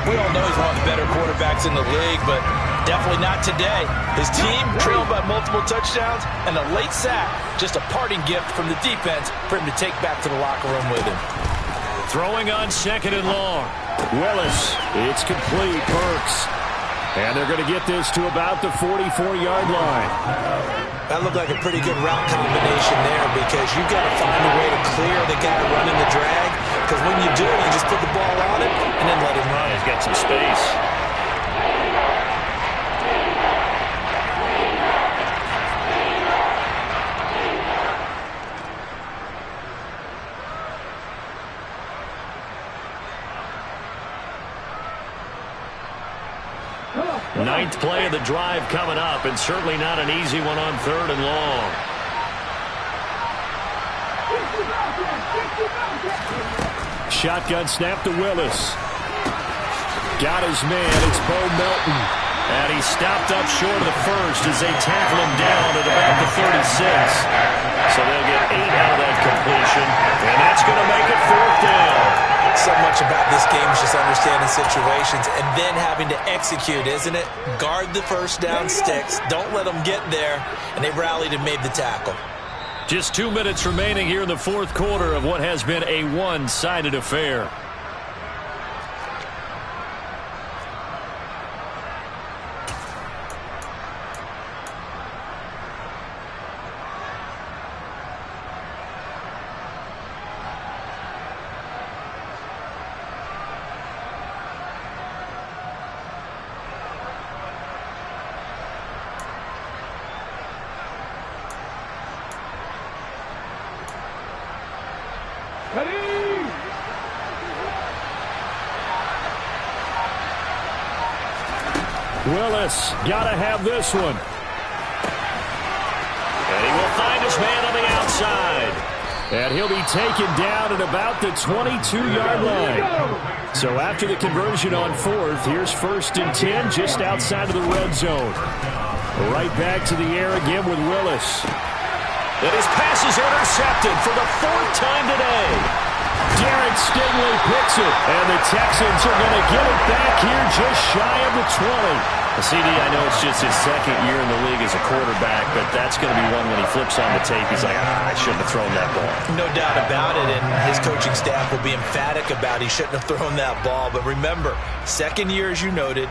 We all know he's one of the better quarterbacks in the league, but definitely not today. His team trailed by multiple touchdowns and a late sack, just a parting gift from the defense for him to take back to the locker room with him. Throwing on 2nd and long. Willis, it's complete. Burks. And they're going to get this to about the 44-yard line. That looked like a pretty good route combination there because you've got to find a way to clear the guy running the drag. Because when you do, you just put the ball on it and then let him run. He's got some space. Ninth play of the drive coming up, and certainly not an easy one on 3rd and long. shotgun snap to Willis. Got his man. It's Bo Melton. And he stopped up short of the first as they tackle him down at about the 36. So they'll get 8 out of that completion. And that's going to make it 4th down. So much about this game is just understanding situations and then having to execute, isn't it? Guard the first down sticks. Don't let them get there. And they rallied and made the tackle. Just 2 minutes remaining here in the 4th quarter of what has been a one-sided affair. Willis, gotta have this one. And he will find his man on the outside. And he'll be taken down at about the 22-yard line. So after the conversion on 4th, here's 1st and 10 just outside of the red zone. Right back to the air again with Willis. And his pass is intercepted for the 4th time today. Derek Stingley picks it, and the Texans are going to get it back here just shy of the 20. CD, I know it's just his 2nd year in the league as a quarterback, but that's going to be one when he flips on the tape. He's like, I shouldn't have thrown that ball. No doubt about it, and his coaching staff will be emphatic about he shouldn't have thrown that ball. But remember, 2nd year, as you noted,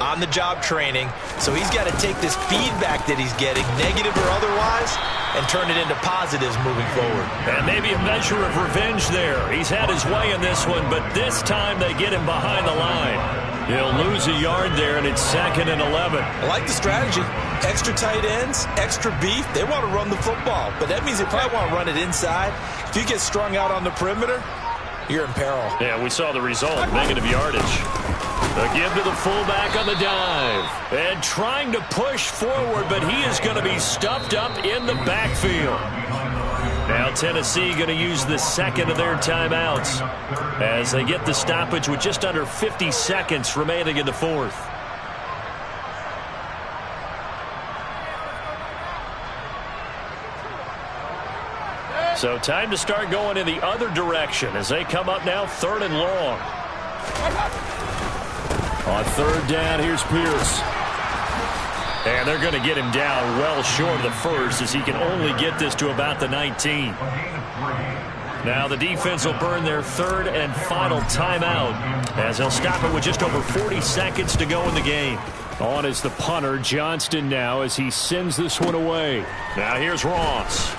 on-the-job training, so he's got to take this feedback that he's getting, negative or otherwise, and turn it into positives moving forward. And maybe a measure of revenge there. He's had his way in this one, but this time they get him behind the line. He'll lose a yard there, and it's 2nd and 11. I like the strategy. Extra tight ends, extra beef. They want to run the football, but that means they probably want to run it inside. If you get strung out on the perimeter, you're in peril. Yeah, we saw the result, negative yardage. A give to the fullback on the dive. And trying to push forward, but he is going to be stuffed up in the backfield. Now Tennessee going to use the 2nd of their timeouts as they get the stoppage with just under 50 seconds remaining in the 4th. So time to start going in the other direction as they come up now 3rd and long. On 3rd down, here's Pierce. And they're going to get him down well short of the first as he can only get this to about the 19. Now the defense will burn their 3rd and final timeout as they'll stop it with just over 40 seconds to go in the game. On is the punter, Johnston, now as he sends this one away. Now here's Ross.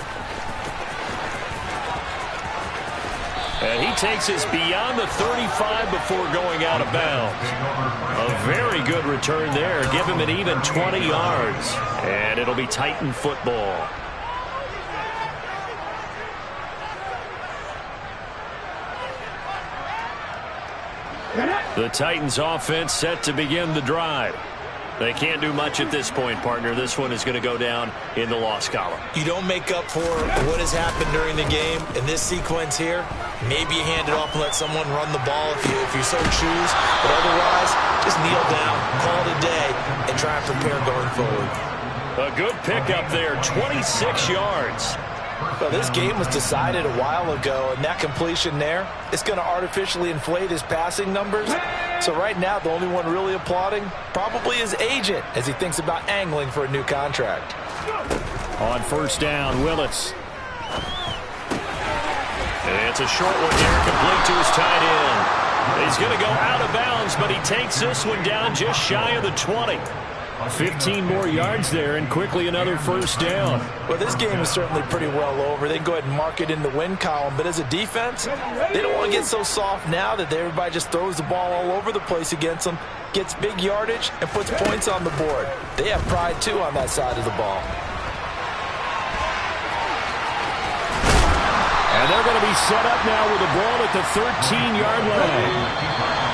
And he takes us beyond the 35 before going out of bounds. A very good return there. Give him an even 20 yards. And it'll be Titan football. The Titans offense set to begin the drive. They can't do much at this point, partner. This one is going to go down in the loss column. You don't make up for what has happened during the game. In this sequence here, maybe you hand it off and let someone run the ball if you so choose. But otherwise, just kneel down, call it a day, and try and prepare going forward. A good pickup there, 26 yards. Well, this game was decided a while ago, and that completion there is going to artificially inflate his passing numbers. So right now, the only one really applauding probably his agent as he thinks about angling for a new contract. On 1st down, Willis. And it's a short one here, complete to his tight end. He's going to go out of bounds, but he takes this one down just shy of the 20. 15 more yards there, and quickly another 1st down. Well, this game is certainly pretty well over. They can go ahead and mark it in the win column, but as a defense, they don't want to get so soft now that everybody just throws the ball all over the place against them, gets big yardage, and puts points on the board. They have pride, too, on that side of the ball. And they're going to be set up now with the ball at the 13-yard line.